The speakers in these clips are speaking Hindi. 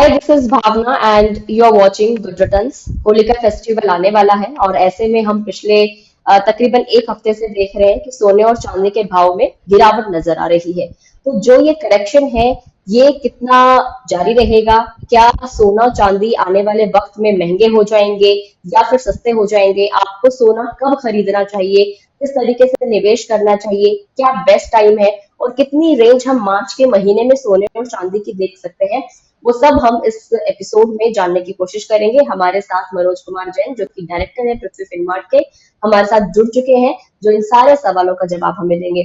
Hi, this is Bhavna and you are watching good returns. Holi का फेस्टिवल आने वाला है और ऐसे में हम पिछले तकरीबन एक हफ्ते से देख रहे हैं कि सोने और चांदी के भाव में गिरावट नजर आ रही है। तो जो ये करेक्शन है, ये कितना जारी रहेगा? क्या सोना और चांदी आने वाले वक्त में महंगे हो जाएंगे या फिर सस्ते हो जाएंगे? आपको सोना कब खरीदना चाहिए? किस तरीके से निवेश करना चाहिए? क्या बेस्ट टाइम है? और कितनी रेंज हम मार्च के महीने में सोने और चांदी की देख सकते हैं? वो सब हम इस एपिसोड में जानने की कोशिश करेंगे। हमारे साथ मनोज कुमार जैन, जो कि डायरेक्टर है पृथ्वी फिनमार्ट के, हमारे साथ जुड़ चुके हैं, जो इन सारे सवालों का जवाब हमें देंगे।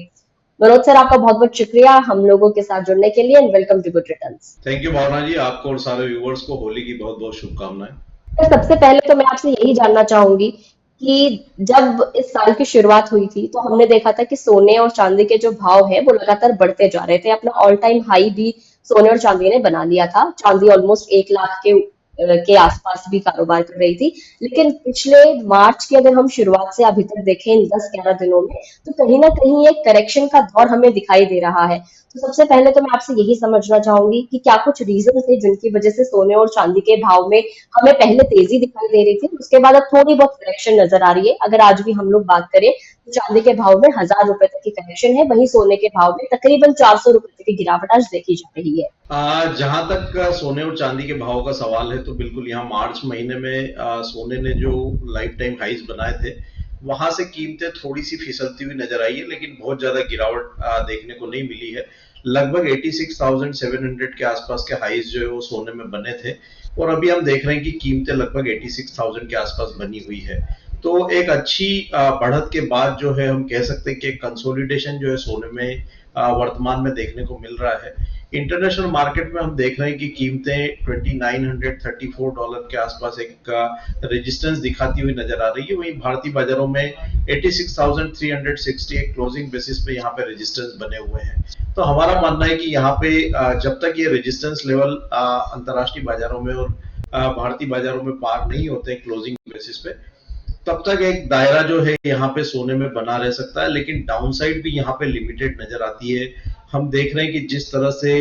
मनोज सर, आपका बहुत बहुत शुक्रिया हम लोगों के साथ जुड़ने के लिए and welcome to good returns. Thank you Bhavna ji, आपको और सारे व्यूवर्स को होली की बहुत बहुत शुभकामनाएं। तो सबसे पहले तो मैं आपसे यही जानना चाहूंगी कि जब इस साल की शुरुआत हुई थी तो हमने देखा था कि सोने और चांदी के जो भाव है वो लगातार बढ़ते जा रहे थे। अपना ऑल टाइम हाई भी सोने और चांदी ने बना लिया था। चांदी ऑलमोस्ट 1 लाख के आसपास भी कारोबार कर रही थी। लेकिन पिछले मार्च की अगर हम शुरुआत से अभी तक देखें इन 10-11 दिनों में, तो कहीं ना कहीं एक करेक्शन का दौर हमें दिखाई दे रहा है। तो सबसे पहले तो मैं आपसे यही समझना चाहूंगी कि क्या कुछ रीजन थे जिनकी वजह से सोने और चांदी के भाव में हमें पहले तेजी दिखाई दे रही थी, उसके बाद अब थोड़ी बहुत करेक्शन नजर आ रही है। अगर आज भी हम लोग बात करें तो चांदी के भाव में 1,000 रुपए तक की करेक्शन है, वहीं सोने के भाव में तकरीबन 400 रुपए तक की गिरावट आज देखी जा रही है। जहां तक सोने और चांदी के भाव का सवाल है तो बिल्कुल यहाँ मार्च महीने में सोने ने जो लाइफ टाइम हाइज बनाए थे वहां से कीमतें थोड़ी सी फिसलती हुई नजर आई है, लेकिन बहुत ज्यादा गिरावट देखने को नहीं मिली है। लगभग 86,700 के आसपास के हाइज जो है वो सोने में बने थे और अभी हम देख रहे हैं कि कीमतें लगभग 86,000 के आसपास बनी हुई है। तो एक अच्छी बढ़त के बाद जो है हम कह सकते हैं कि कंसोलिडेशन जो है सोने में वर्तमान में देखने को मिल रहा है। इंटरनेशनल मार्केट में हम देख रहे हैं कि कीमतें $2,934 के आसपास एक रेजिस्टेंस दिखाती हुई नजर आ रही है। वहीं भारतीय बाजारों में 86,360 एक क्लोजिंग बेसिस पे यहाँ पे रेजिस्टेंस बने हुए हैं। तो हमारा मानना है कि यहाँ पे जब तक ये रेजिस्टेंस लेवल अंतर्राष्ट्रीय बाजारों में और भारतीय बाजारों में पार नहीं होते क्लोजिंग बेसिस पे, तब तक एक दायरा जो है यहाँ पे सोने में बना रह सकता है, लेकिन डाउनसाइड भी यहाँ पे लिमिटेड नजर आती है। हम देख रहे हैं कि जिस तरह से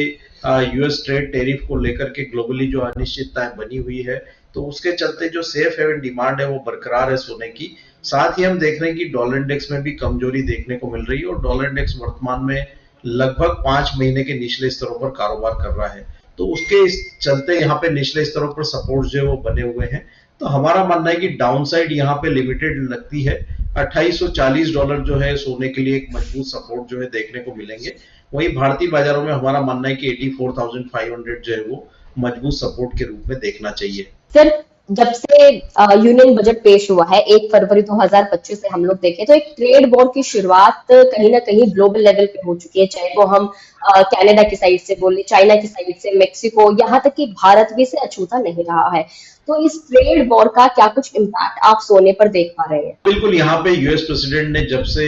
यूएस ट्रेड टेरिफ को लेकर के ग्लोबली जो अनिश्चितताएं बनी हुई है, तो उसके चलते जो सेफ हेवन डिमांड है वो बरकरार है सोने की। साथ ही हम देख रहे हैं कि डॉलर इंडेक्स में भी कमजोरी देखने को मिल रही है और डॉलर इंडेक्स वर्तमान में लगभग 5 महीने के निचले स्तरों पर कारोबार कर रहा है। तो उसके चलते यहाँ पे निचले स्तरों पर सपोर्ट जो है वो बने हुए हैं। तो हमारा मानना है कि डाउनसाइड यहाँ पे लिमिटेड लगती है। $2,840 जो है सोने के लिए एक मजबूत सपोर्ट जो है देखने को मिलेंगे। वहीं भारतीय बाजारों में हमारा मानना है कि 84,500 जो है वो मजबूत सपोर्ट के रूप में देखना चाहिए। सर, जब से यूनियन बजट पेश हुआ है 1 फरवरी 2025 से हम लोग देखें तो एक ट्रेड वॉर की शुरुआत कहीं ना कहीं ग्लोबल लेवल पे हो चुकी है। चाहे वो हम कनाडा की साइड से बोले, चाइना की साइड से, मेक्सिको, यहाँ तक कि भारत भी से अछूता नहीं रहा है। तो इस ट्रेड वॉर का क्या कुछ इम्पैक्ट आप सोने पर देख पा रहे हैं? बिल्कुल, यहाँ पे यूएस प्रेसिडेंट ने जब से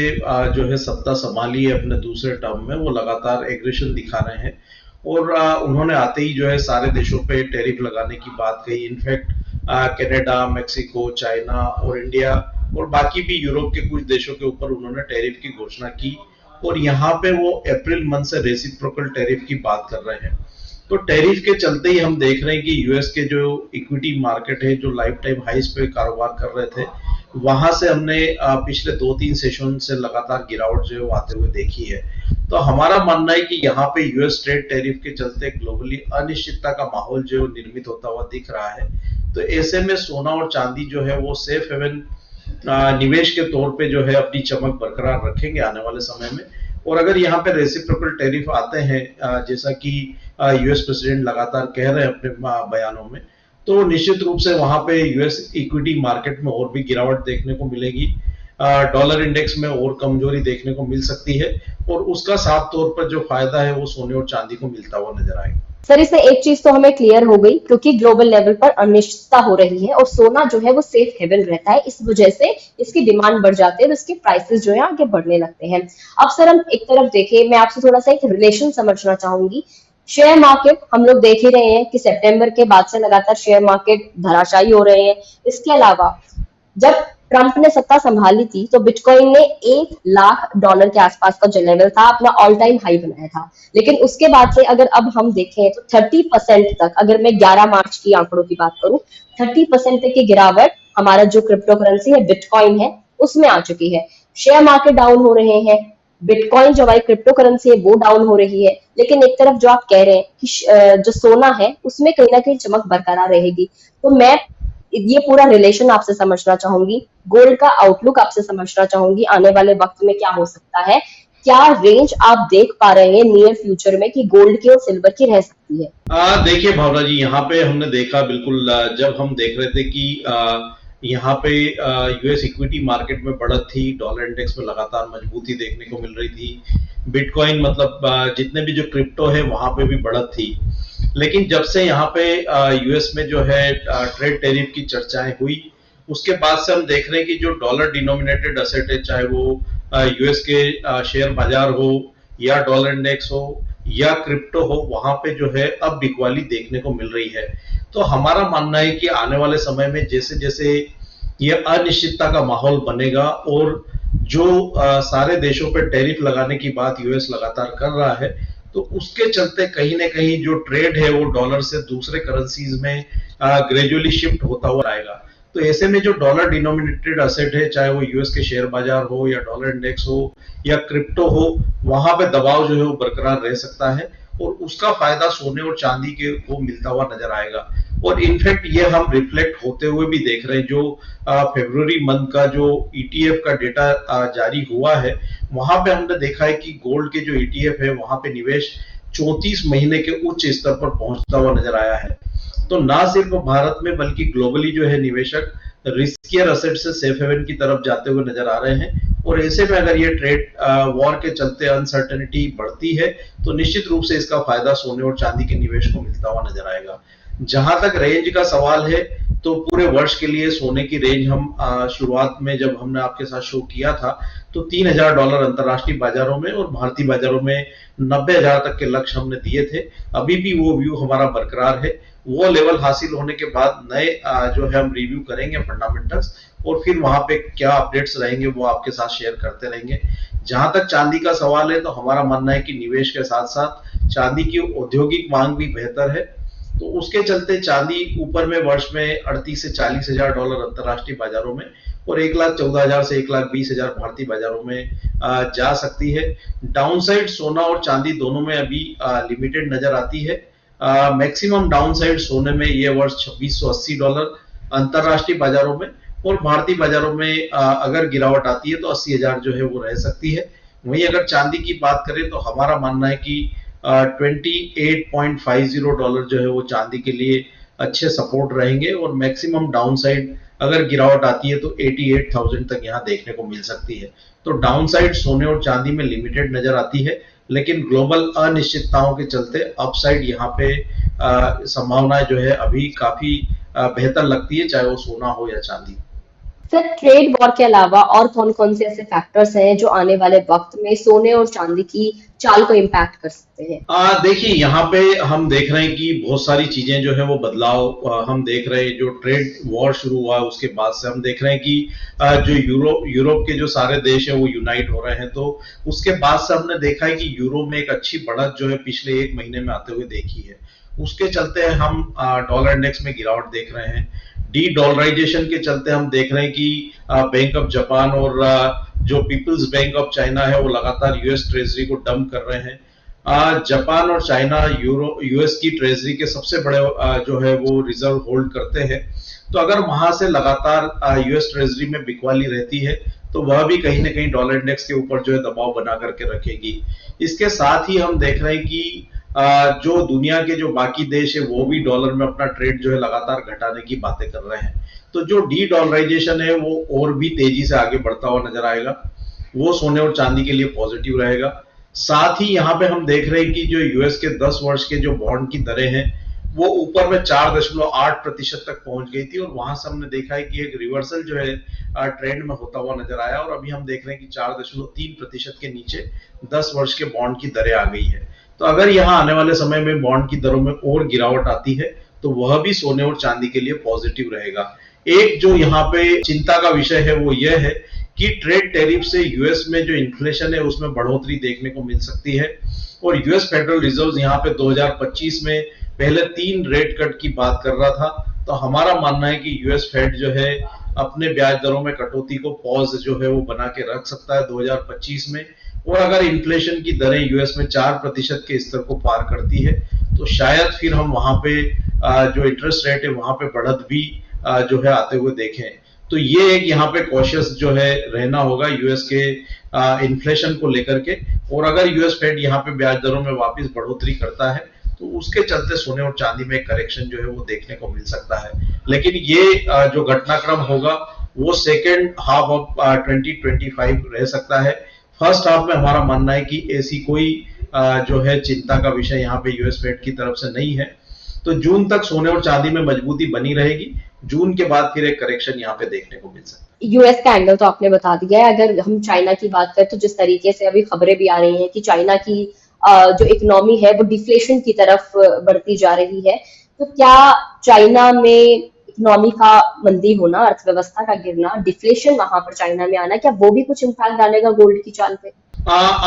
जो है सत्ता संभाली है अपने दूसरे टर्म में, वो लगातार एग्रेशन दिखा रहे हैं और उन्होंने आते ही जो है सारे देशों पे टैरिफ लगाने की बात कही। इनफैक्ट कनाडा, मेक्सिको, चाइना और इंडिया और बाकी भी यूरोप के कुछ देशों के ऊपर उन्होंने टैरिफ की घोषणा की और यहाँ पे वो अप्रैल मंथ से रेसिप्रोकल टैरिफ की बात कर रहे हैं। तो टैरिफ के चलते ही हम देख रहे हैं कि यूएस के जो इक्विटी मार्केट है, जो लाइफ टाइम हाइस पे कारोबार कर रहे थे, वहां से हमने पिछले 2-3 सेशन से लगातार गिरावट जो है वो आते हुए देखी है। तो हमारा मानना है कि यहाँ पे यूएस ट्रेड टैरिफ के चलते ग्लोबली अनिश्चितता का माहौल जो है निर्मित होता हुआ दिख रहा है। तो ऐसे में सोना और चांदी जो है वो सेफ हेवन निवेश के तौर पे जो है अपनी चमक बरकरार रखेंगे आने वाले समय में। और अगर यहाँ पे रेसिप्रोकल टैरिफ आते हैं जैसा कि यूएस प्रेसिडेंट लगातार कह रहे हैं अपने बयानों में, तो निश्चित रूप से वहां पे यूएस इक्विटी मार्केट में और भी गिरावट देखने को मिलेगी। डॉलर इंडेक्स में और कमजोरी देखने को मिल सकती है और उसका साफ तौर पर जो फायदा है वो सोने और चांदी को मिलता हुआ नजर आएगा। सर, इससे एक चीज तो हमें क्लियर हो गई, क्योंकि ग्लोबल लेवल पर अनिश्चितता हो रही है और सोना जो है वो सेफ हेवन रहता है, इस वजह से इसकी डिमांड बढ़ जाती है और इसके प्राइसेस जो है आगे बढ़ने लगते हैं। अब सर, हम एक तरफ देखें, मैं आपसे थोड़ा सा एक रिलेशन समझना चाहूंगी। शेयर मार्केट हम लोग देख ही रहे हैं कि सितंबर के बाद से लगातार शेयर मार्केट धराशायी हो रहे हैं। इसके अलावा जब ट्रंप ने सत्ता संभाली थी तो बिटकॉइन ने $1 लाख के आसपास का जो लेवल था अपना ऑल टाइम हाई बनाया था। लेकिन उसके बाद से अगर अब हम देखें तो 30% तक, अगर मैं 11 मार्च की आंकड़ों की बात करूं, 30% तक की गिरावट हमारा जो क्रिप्टो करेंसी है बिटकॉइन है उसमें आ चुकी है। शेयर मार्केट डाउन हो रहे हैं, बिटकॉइन जो हमारी क्रिप्टो करेंसी है वो डाउन हो रही है, लेकिन एक तरफ जो आप कह रहे हैं कि जो सोना है उसमें कहीं ना कहीं चमक बरकरार रहेगी। तो मैं ये पूरा रिलेशन आपसे समझना चाहूंगी, गोल्ड का आउटलुक आपसे समझना चाहूंगी, आने वाले वक्त में क्या हो सकता है, क्या रेंज आप देख पा रहे हैं नियर फ्यूचर में कि गोल्ड की और सिल्वर की रह सकती है? देखिए भावना जी, यहाँ पे हमने देखा बिल्कुल जब हम देख रहे थे कि यहाँ पे यूएस इक्विटी मार्केट में बढ़त थी, डॉलर इंडेक्स में लगातार मजबूती देखने को मिल रही थी, बिटकॉइन मतलब जितने भी जो क्रिप्टो है वहां पे भी बढ़त थी। लेकिन जब से यहाँ पे यूएस में जो है ट्रेड टैरिफ की चर्चाएं हुई, उसके बाद से हम देख रहे हैं कि जो डॉलर डिनोमिनेटेड असेट है, चाहे वो यूएस के शेयर बाजार हो या डॉलर इंडेक्स हो या क्रिप्टो हो, वहां पे जो है अब बिकवाली देखने को मिल रही है। तो हमारा मानना है कि आने वाले समय में जैसे जैसे ये अनिश्चितता का माहौल बनेगा और जो सारे देशों पे टैरिफ लगाने की बात यूएस लगातार कर रहा है, तो उसके चलते कहीं ना कहीं जो ट्रेड है वो डॉलर से दूसरे करेंसीज में ग्रेजुअली शिफ्ट होता हुआ आएगा। तो ऐसे में जो डॉलर डिनोमिनेटेड असेट है, चाहे वो यूएस के शेयर बाजार हो या डॉलर इंडेक्स हो या क्रिप्टो हो, वहां पे दबाव जो है वो बरकरार रह सकता है और उसका फायदा सोने और चांदी के को मिलता हुआ नजर आएगा। और इनफैक्ट ये हम रिफ्लेक्ट होते हुए भी देख रहे हैं, जो फरवरी मंथ का जो ईटीएफ का डेटा जारी हुआ है, वहां पे हमने देखा है कि गोल्ड के जो ईटीएफ है वहां पे निवेश 34 महीने के उच्च स्तर पर पहुंचता हुआ नजर आया है। तो ना सिर्फ भारत में बल्कि ग्लोबली जो है निवेशक रिस्कियर असेट से सेफ हेवन की तरफ जाते हुए नजर आ रहे हैं। और ऐसे में अगर ये ट्रेड वॉर के चलते अनसर्टेनिटी बढ़ती है तो निश्चित रूप से इसका फायदा सोने और चांदी के निवेश को मिलता हुआ नजर आएगा। जहां तक रेंज का सवाल है, तो पूरे वर्ष के लिए सोने की रेंज हम शुरुआत में जब हमने आपके साथ शो किया था तो $3000 अंतरराष्ट्रीय बाजारों में और भारतीय बाजारों में 90,000 तक के लक्ष्य हमने दिए थे। अभी भी वो व्यू हमारा बरकरार है। वो लेवल हासिल होने के बाद नए जो है हम रिव्यू करेंगे फंडामेंटल्स और फिर वहां पे क्या अपडेट्स रहेंगे वो आपके साथ शेयर करते रहेंगे। जहां तक चांदी का सवाल है, तो हमारा मानना है कि निवेश के साथ साथ चांदी की औद्योगिक मांग भी बेहतर है, तो उसके चलते चांदी ऊपर में वर्ष में 38 से 40 हजार डॉलर अंतरराष्ट्रीय बाजारों में और 1,14,000 से 1,20,000 भारतीय बाजारों में जा सकती है। डाउनसाइड सोना और चांदी दोनों में अभी लिमिटेड नजर आती है। मैक्सिमम डाउनसाइड सोने में ये वर्ष $2680 अंतरराष्ट्रीय बाजारों में और भारतीय बाजारों में अगर गिरावट आती है तो 80,000 जो है वो रह सकती है। वहीं अगर चांदी की बात करें तो हमारा मानना है कि $28.50 जो है वो चांदी के लिए अच्छे सपोर्ट रहेंगे और मैक्सिमम डाउनसाइड अगर गिरावट आती है तो 88,000 तक यहाँ देखने को मिल सकती है। तो डाउनसाइड सोने और चांदी में लिमिटेड नजर आती है, लेकिन ग्लोबल अनिश्चितताओं के चलते अपसाइड यहाँ पे संभावनाएं जो है अभी काफी बेहतर लगती है, चाहे वो सोना हो या चांदी। सर, ट्रेड वॉर के अलावा और कौन कौन से ऐसे फैक्टर्स हैं जो आने वाले वक्त में सोने और चांदी की चाल को इम्पैक्ट कर सकते हैं? देखिए यहाँ पे हम देख रहे हैं कि बहुत सारी चीजें जो है वो बदलाव हम देख रहे हैं। जो ट्रेड वॉर शुरू हुआ उसके बाद से हम देख रहे हैं कि जो यूरोप के जो सारे देश है वो यूनाइट हो रहे हैं। तो उसके बाद से हमने देखा है कि यूरोप में एक अच्छी बढ़त जो है पिछले एक महीने में आते हुए देखी है। उसके चलते हम डॉलर इंडेक्स में गिरावट देख रहे हैं। डी डॉलराइजेशन के चलते हम देख रहे हैं कि बैंक ऑफ जापान और जो पीपल्स बैंक ऑफ चाइना है वो लगातार यूएस ट्रेजरी को डंप कर रहे हैं। जापान और चाइना यूएस की ट्रेजरी के सबसे बड़े जो है वो रिजर्व होल्ड करते हैं। तो अगर वहां से लगातार यूएस ट्रेजरी में बिकवाली रहती है तो वह भी कहीं ना कहीं डॉलर इंडेक्स के ऊपर जो है दबाव बना करके रखेगी। इसके साथ ही हम देख रहे हैं कि जो दुनिया के जो बाकी देश है वो भी डॉलर में अपना ट्रेड जो है लगातार घटाने की बातें कर रहे हैं। तो जो डी डॉलराइजेशन है वो और भी तेजी से आगे बढ़ता हुआ नजर आएगा, वो सोने और चांदी के लिए पॉजिटिव रहेगा। साथ ही यहाँ पे हम देख रहे हैं कि जो यूएस के 10 वर्ष के जो बॉन्ड की दरें हैं वो ऊपर में 4.8% तक पहुंच गई थी और वहां से हमने देखा है कि एक रिवर्सल जो है ट्रेंड में होता हुआ नजर आया और अभी हम देख रहे हैं कि 4.3% के नीचे 10 वर्ष के बॉन्ड की दरें आ गई है। तो अगर यहाँ आने वाले समय में बॉन्ड की दरों में और गिरावट आती है तो वह भी सोने और चांदी के लिए पॉजिटिव रहेगा। एक जो यहाँ पे चिंता का विषय है वो यह है कि ट्रेड टैरिफ से यूएस में जो इन्फ्लेशन है उसमें बढ़ोतरी देखने को मिल सकती है और यूएस फेडरल रिजर्व यहाँ पे 2025 में पहले 3 रेट कट की बात कर रहा था। तो हमारा मानना है कि यूएस फेड जो है अपने ब्याज दरों में कटौती को पॉज जो है वो बना के रख सकता है 2025 में। और अगर इन्फ्लेशन की दरें यूएस में 4% के स्तर को पार करती है तो शायद फिर हम वहां पे जो इंटरेस्ट रेट है वहां पे बढ़त भी जो है आते हुए देखें। तो ये एक यहाँ पे कॉशियस जो है रहना होगा यूएस के इन्फ्लेशन को लेकर के। और अगर यूएस फेड यहाँ पे ब्याज दरों में वापस बढ़ोतरी करता है तो उसके चलते सोने और चांदी में करेक्शन जो है वो देखने को मिल सकता है। लेकिन ये जो घटनाक्रम होगा वो सेकेंड हाफ ऑफ 2025 रह सकता है। फर्स्ट हाफ में हमारा मानना है कि ऐसी कोई जो है चिंता का विषय यहाँ पे यूएस फेड की तरफ से नहीं है। तो जून तक सोने और चांदी में मजबूती बनी रहेगी। जून के बाद फिर एक करेक्शन यहाँ पे देखने को मिल सकता है। यूएस का एंगल तो आपने बता दिया है। अगर हम चाइना की बात करें तो जिस तरीके से अभी खबरें भी आ रही हैं कि चाइना की जो इकोनॉमी है वो डिफ्लेशन की तरफ बढ़ती जा रही है, तो क्या चाइना में इकोनॉमी का मंदी होना, अर्थव्यवस्था का गिरना, डिफ्लेशन वहां पर चाइना में आना, क्या वो भी कुछ इम्पैक्ट डालेगा गोल्ड की चाल पे?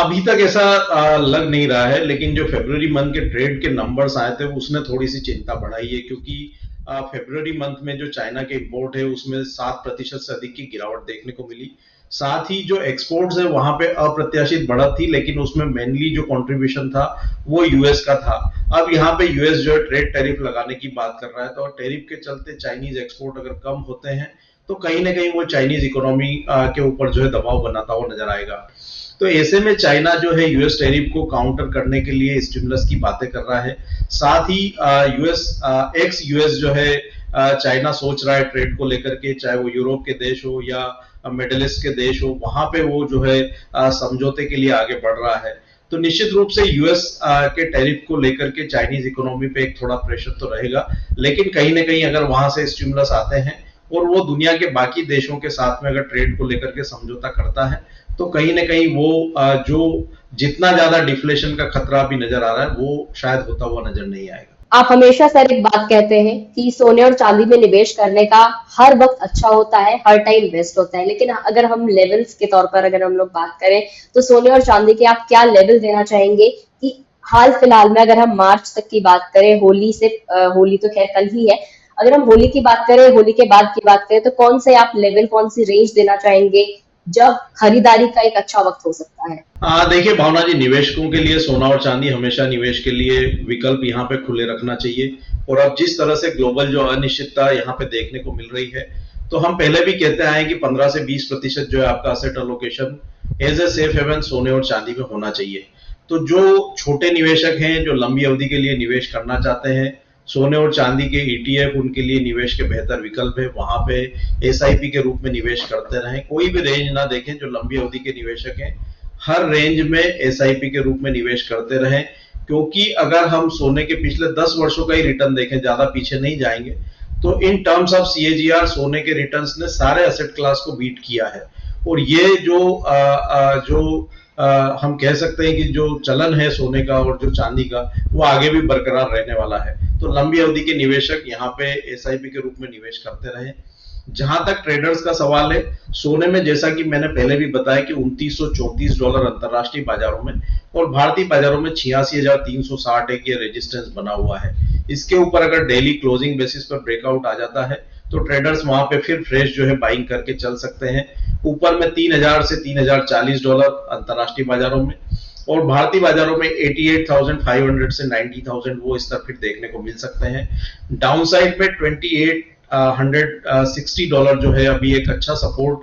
अभी तक ऐसा लग नहीं रहा है, लेकिन जो फरवरी मंथ के ट्रेड के नंबर्स आए थे उसने थोड़ी सी चिंता बढ़ाई है क्योंकि फरवरी मंथ में जो चाइना के इंपोर्ट है उसमें 7% से अधिक की गिरावट देखने को मिली। साथ ही जो एक्सपोर्ट्स है वहां पे अप्रत्याशित बढ़त थी, लेकिन उसमें मेनली जो कंट्रीब्यूशन था वो यूएस का था। अब यहाँ पे यूएस जो है ट्रेड टैरिफ लगाने की बात कर रहा है, तो टैरिफ के चलते चाइनीज एक्सपोर्ट अगर कम होते हैं तो कहीं ना कहीं वो चाइनीज इकोनॉमी के ऊपर जो है दबाव बनाता हुआ नजर आएगा। तो ऐसे में चाइना जो है यूएस टैरिफ को काउंटर करने के लिए स्टिमुलस की बातें कर रहा है। साथ ही यूएस एक्स यूएस जो है चाइना सोच रहा है ट्रेड को लेकर के, चाहे वो यूरोप के देश हो या मिडिल ईस्ट के देश हो, वहां पे वो जो है समझौते के लिए आगे बढ़ रहा है। तो निश्चित रूप से यूएस के टैरिफ को लेकर के चाइनीज इकोनॉमी पे एक थोड़ा प्रेशर तो रहेगा, लेकिन कहीं ना कहीं अगर वहां से स्टिमुलस आते हैं और वो दुनिया के बाकी देशों के साथ में अगर ट्रेड को लेकर के समझौता करता है तो कहीं ना कहीं वो जो जितना ज्यादा डिफ्लेशन का खतरा भी नजर आ रहा है वो शायद होता हुआ नजर नहीं आएगा। आप हमेशा सर एक बात कहते हैं कि सोने और चांदी में निवेश करने का हर वक्त अच्छा होता है, हर टाइम बेस्ट होता है, लेकिन अगर हम लेवल्स के तौर पर अगर हम लोग बात करें तो सोने और चांदी के आप क्या लेवल देना चाहेंगे कि हाल फिलहाल में, अगर हम मार्च तक की बात करें, होली से होली तो खैर कल ही है, अगर हम होली की बात करें, होली के बाद की बात करें, तो कौन से आप लेवल, कौन सी रेंज देना चाहेंगे जब खरीदारी का एक अच्छा वक्त हो सकता है? देखिए भावना जी, निवेशकों के लिए सोना और चांदी हमेशा निवेश के लिए विकल्प यहाँ पे खुले रखना चाहिए। और अब जिस तरह से ग्लोबल जो अनिश्चितता यहाँ पे देखने को मिल रही है, तो हम पहले भी कहते आए कि 15 से 20% जो है आपका asset allocation as a safe haven सोने और चांदी में होना चाहिए। तो जो छोटे निवेशक हैं, जो लंबी अवधि के लिए निवेश करना चाहते हैं, सोने और चांदी के ईटीएफ उनके लिए निवेश के बेहतर विकल्प है। वहां पे एसआईपी के रूप में निवेश करते रहें, कोई भी रेंज ना देखें। जो लंबी अवधि के निवेशक हैं हर रेंज में एसआईपी के रूप में निवेश करते रहें, क्योंकि अगर हम सोने के पिछले 10 वर्षों का ही रिटर्न देखें, ज्यादा पीछे नहीं जाएंगे, तो इन टर्म्स ऑफ सीएजीआर सोने के रिटर्न्स ने सारे एसेट क्लास को बीट किया है। और ये जो हम कह सकते हैं कि जो चलन है सोने का और जो चांदी का, वो आगे भी बरकरार रहने वाला है। तो लंबी अवधि के निवेशक यहाँ पे एसआईपी के रूप में निवेश करते रहे। जहां तक ट्रेडर्स का सवाल है, सोने में जैसा कि मैंने पहले भी बताया कि $2934 अंतरराष्ट्रीय बाजारों में और भारतीय बाजारों में 86,360 एक ये रेजिस्टेंस बना हुआ है। इसके ऊपर अगर डेली क्लोजिंग बेसिस पर ब्रेकआउट आ जाता है तो ट्रेडर्स वहां पे फिर फ्रेश जो है बाइंग करके चल सकते हैं। ऊपर में 3,000 से $3,040 अंतरराष्ट्रीय बाजारों में, और भारतीय बाजारों में 88,500 से 90,000 वो स्तर फिर देखने को मिल सकते हैं। डाउन साइड में $2,860 जो है अभी एक अच्छा सपोर्ट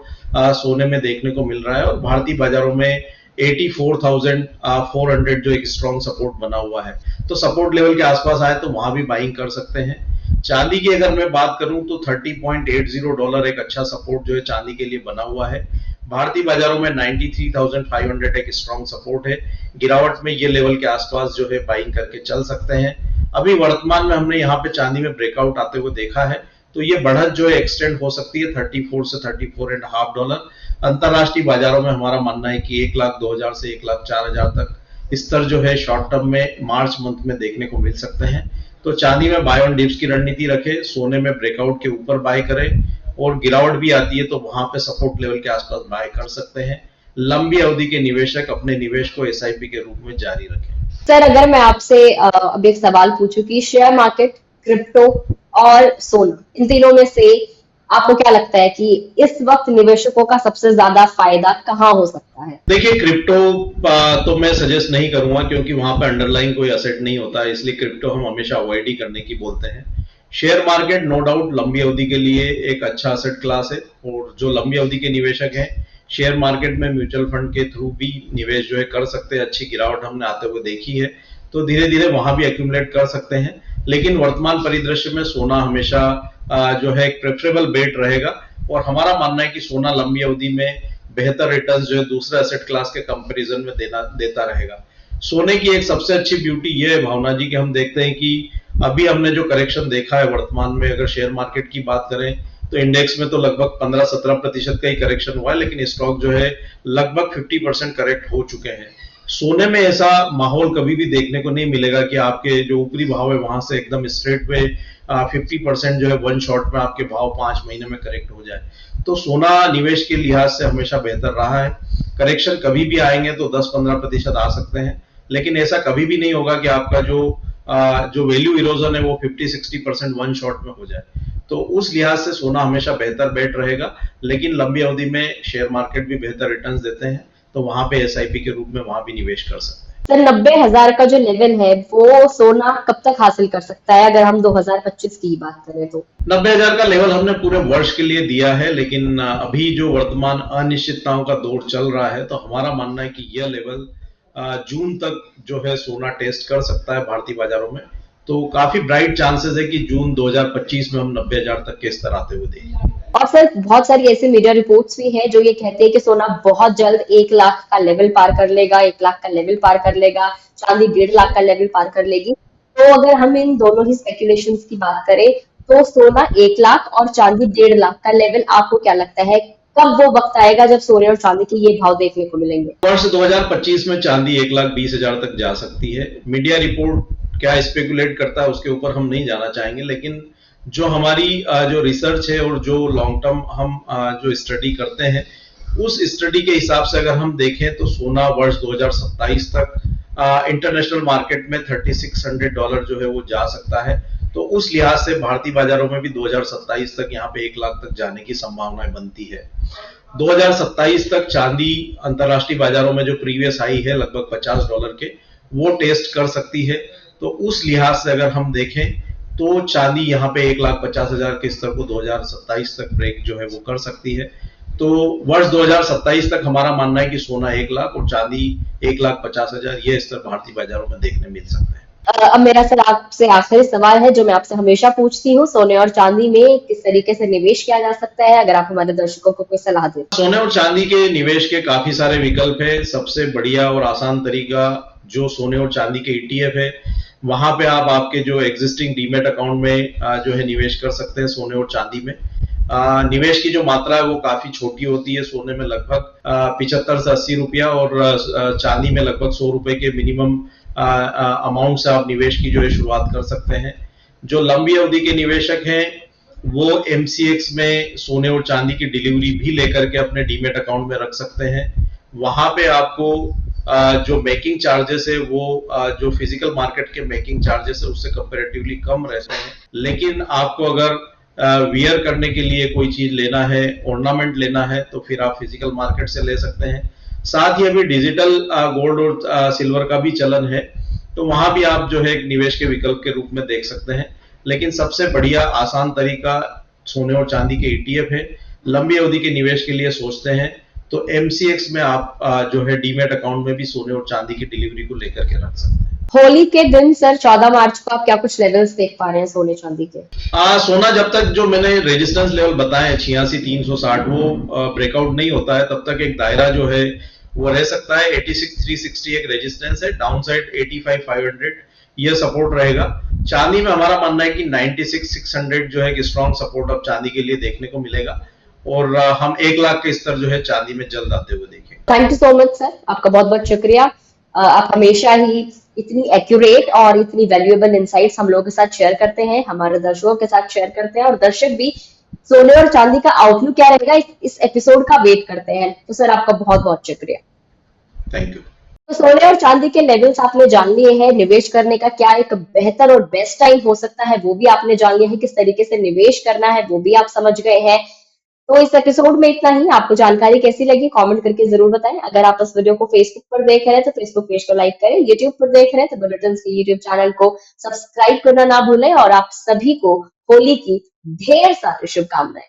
सोने में देखने को मिल रहा है, और भारतीय बाजारों में 84,400 जो एक स्ट्रॉन्ग सपोर्ट बना हुआ है। तो सपोर्ट लेवल के आसपास आए तो वहां भी बाइंग कर सकते हैं। चांदी की अगर मैं बात करूं तो $30.80 एक अच्छा सपोर्ट जो है चांदी के लिए बना हुआ है। भारतीय बाजारों में 93,500 एक स्ट्रॉन्ग सपोर्ट है। गिरावट में ये लेवल के आसपास जो है बाइंग करके चल सकते हैं। अभी वर्तमान में हमने यहाँ पे चांदी में ब्रेकआउट आते हुए देखा है, तो ये बढ़त जो है एक्सटेंड हो सकती है 34 से $34.50। अंतरराष्ट्रीय बाजारों में हमारा मानना है कि 1,02,000 से 1,04,000 तक स्तर जो है शॉर्ट टर्म में मार्च मंथ में देखने को मिल सकते हैं। तो चांदी में बाय ऑन डिप्स की रणनीति रखे, सोने में ब्रेकआउट के ऊपर बाय करें, और गिरावट भी आती है तो वहां पे सपोर्ट लेवल के आसपास बाय कर सकते हैं। लंबी अवधि के निवेशक अपने निवेश को एसआईपी के रूप में जारी रखें। सर, अगर मैं आपसे अब एक सवाल पूछूं कि शेयर मार्केट, क्रिप्टो और सोना, इन तीनों में से आपको क्या लगता है कि इस वक्त निवेशकों का सबसे ज्यादा फायदा कहाँ हो सकता है? देखिए, क्रिप्टो तो मैं सजेस्ट नहीं करूंगा क्योंकि वहां पे अंडरलाइन कोई असेट नहीं होता है, इसलिए क्रिप्टो हम हमेशा अवॉइड ही करने की बोलते हैं। शेयर मार्केट नो डाउट लंबी अवधि के लिए एक अच्छा असेट क्लास है, और जो लंबी अवधि के निवेशक हैं शेयर मार्केट में म्यूचुअल फंड के थ्रू भी निवेश जो है कर सकते हैं। अच्छी गिरावट हमने आते हुए देखी है, तो धीरे धीरे वहां भी एक्यूमुलेट कर सकते हैं। लेकिन वर्तमान परिदृश्य में सोना हमेशा जो है एक प्रेफरेबल बेट रहेगा, और हमारा मानना है कि सोना लंबी अवधि में बेहतर रिटर्न जो है दूसरे एसेट क्लास के कंपैरिजन में देता रहेगा। सोने की एक सबसे अच्छी ब्यूटी यह है भावना जी कि हम देखते हैं कि अभी हमने जो करेक्शन देखा है वर्तमान में, अगर शेयर मार्केट की बात करें तो इंडेक्स में तो लगभग 15-17% का ही करेक्शन हुआ है, लेकिन स्टॉक जो है लगभग 50% करेक्ट हो चुके हैं। सोने में ऐसा माहौल कभी भी देखने को नहीं मिलेगा कि आपके जो ऊपरी भाव है वहां से एकदम स्ट्रेट पे 50% जो है वन शॉट में आपके भाव 5 महीने में करेक्ट हो जाए। तो सोना निवेश के लिहाज से हमेशा बेहतर रहा है। करेक्शन कभी भी आएंगे तो 10-15% आ सकते हैं, लेकिन ऐसा कभी भी नहीं होगा कि आपका जो वैल्यू इरोजन है वो 50-60% वन शॉट में हो जाए। तो उस लिहाज से सोना हमेशा बेहतर बेट रहेगा, लेकिन लंबी अवधि में शेयर मार्केट भी बेहतर रिटर्न्स देते हैं, तो वहां पे एसआईपी के रूप में वहां भी निवेश कर सकते हैं। सर, 90,000 का जो लेवल है वो सोना कब तक हासिल कर सकता है अगर हम 2025 की बात करें तो? 90,000 का लेवल हमने पूरे वर्ष के लिए दिया है, लेकिन अभी जो वर्तमान अनिश्चितताओं का दौर चल रहा है तो हमारा मानना है कि यह लेवल जून तक जो है सोना टेस्ट कर सकता है भारतीय बाजारों में। तो काफी ब्राइट चांसेस है कि जून 2025 में हम 90,000 तक के स्तर आते हुए देखेंगे। और सर, बहुत सारी ऐसी मीडिया रिपोर्ट्स भी हैं जो ये कहते हैं कि सोना बहुत जल्द 1 लाख का लेवल पार कर लेगा, 1 लाख का लेवल पार कर लेगा, चांदी 1.5 लाख का लेवल पार कर लेगी। तो अगर हम इन दोनों ही स्पेकुलेशंस की बात करें तो सोना 1 लाख और चांदी 1.5 लाख का लेवल, आपको क्या लगता है कब वो वक्त आएगा जब सोने और चांदी के ये भाव देखने को मिलेंगे? वर्ष 2025 में चांदी 1,20,000 तक जा सकती है। मीडिया रिपोर्ट क्या स्पेकुलेट करता है उसके ऊपर हम नहीं जाना चाहेंगे, लेकिन जो हमारी जो रिसर्च है और जो लॉन्ग टर्म हम जो स्टडी करते हैं, उस स्टडी के हिसाब से अगर हम देखें तो सोना वर्ष 2027 तक इंटरनेशनल मार्केट में $3,600 जो है वो जा सकता है। तो उस लिहाज से भारतीय बाजारों में भी 2027 तक यहाँ पे 1 लाख तक जाने की संभावनाएं बनती है। 2027 तक चांदी अंतरराष्ट्रीय बाजारों में जो प्रीवियस हाई है लगभग $50 के, वो टेस्ट कर सकती है। तो उस लिहाज से अगर हम देखें तो चांदी यहाँ पे 1,50,000 के स्तर को 2027 तक ब्रेक जो है वो कर सकती है। तो वर्ष 2027 तक हमारा मानना है कि सोना 1 लाख और चांदी 1,50,000 ये स्तर भारतीय बाजारों में देखने मिल सकते हैं। अब मेरा सर आपसे आखिरी सवाल है जो मैं आपसे हमेशा पूछती हूँ, सोने और चांदी में किस तरीके से निवेश किया जा सकता है, अगर आप हमारे दर्शकों को कोई सलाह दें? सोने और चांदी के निवेश के काफी सारे विकल्प है। सबसे बढ़िया और आसान तरीका जो सोने और चांदी के ईटीएफ है, वहां पे आप आपके जो एग्जिस्टिंग डीमेट अकाउंट में जो है निवेश कर सकते हैं सोने और चांदी में। निवेश की जो मात्रा है वो काफी छोटी होती है। सोने में लगभग 75 से 80 रुपया और चांदी में लगभग 100 रुपए के मिनिमम अमाउंट से आप निवेश की जो है शुरुआत कर सकते हैं। जो लंबी अवधि के निवेशक हैं वो एमसीएक्स में सोने और चांदी की डिलीवरी भी लेकर के अपने डीमेट अकाउंट में रख सकते हैं। वहां पे आपको जो मेकिंग चार्जेस है वो जो फिजिकल मार्केट के मेकिंग चार्जेस है उससे कंपैरेटिवली कम रहते हैं। लेकिन आपको अगर वियर करने के लिए कोई चीज लेना है, ऑर्नामेंट लेना है, तो फिर आप फिजिकल मार्केट से ले सकते हैं। साथ ही अभी डिजिटल गोल्ड और सिल्वर का भी चलन है, तो वहां भी आप जो है एक निवेश के विकल्प के रूप में देख सकते हैं। लेकिन सबसे बढ़िया आसान तरीका सोने और चांदी के ईटीएफ है। लंबी अवधि के निवेश के लिए सोचते हैं तो एमसीएक्स में आप जो है डीमेट अकाउंट में भी सोने और चांदी की डिलीवरी को लेकर के रख सकते हैं। होली के दिन सर 14 मार्च को आप क्या कुछ लेवल्स देख पा रहे हैं सोने चांदी के? सोना जब तक जो मैंने रेजिस्टेंस लेवल बताए 86,360 वो ब्रेकआउट नहीं होता है तब तक एक दायरा जो है वो रह सकता है। 86,360 एक रेजिस्टेंस है, डाउन साइड 85,500 ये सपोर्ट रहेगा। चांदी में हमारा मानना है कि 96,600 जो है कि स्ट्रॉन्ग सपोर्ट अब चांदी के लिए देखने को मिलेगा, और हम 1 लाख के स्तर जो है चांदी में जल्द आते हुए देखेंगे। Thank you so much sir, आपका बहुत बहुत शुक्रिया। आप हमेशा ही इतनी एक्यूरेट और इतनी वैल्यूएबल इंसाइट्स हम लोगों के साथ शेयर करते हैं, हमारे दर्शकों के साथ शेयर करते हैं, और दर्शक भी सोने और चांदी का आउटलुक क्या रहेगा, इस एपिसोड का वेट करते हैं। तो सर आपका बहुत बहुत शुक्रिया। Thank you. तो सोने और चांदी के लेवल्स आपने जान लिए हैं, निवेश करने का क्या एक बेहतर और बेस्ट टाइम हो सकता है वो भी आपने जान लिया है, किस तरीके से निवेश करना है वो भी आप समझ गए हैं। तो इस एपिसोड में इतना ही। आपको जानकारी कैसी लगी कमेंट करके जरूर बताएं। अगर आप इस वीडियो को फेसबुक पर देख रहे हैं तो फेसबुक पेज को लाइक करें, यूट्यूब पर देख रहे हैं तो बुलेटिन के यूट्यूब चैनल को सब्सक्राइब करना ना भूलें। और आप सभी को होली की ढेर सारी शुभकामनाएं।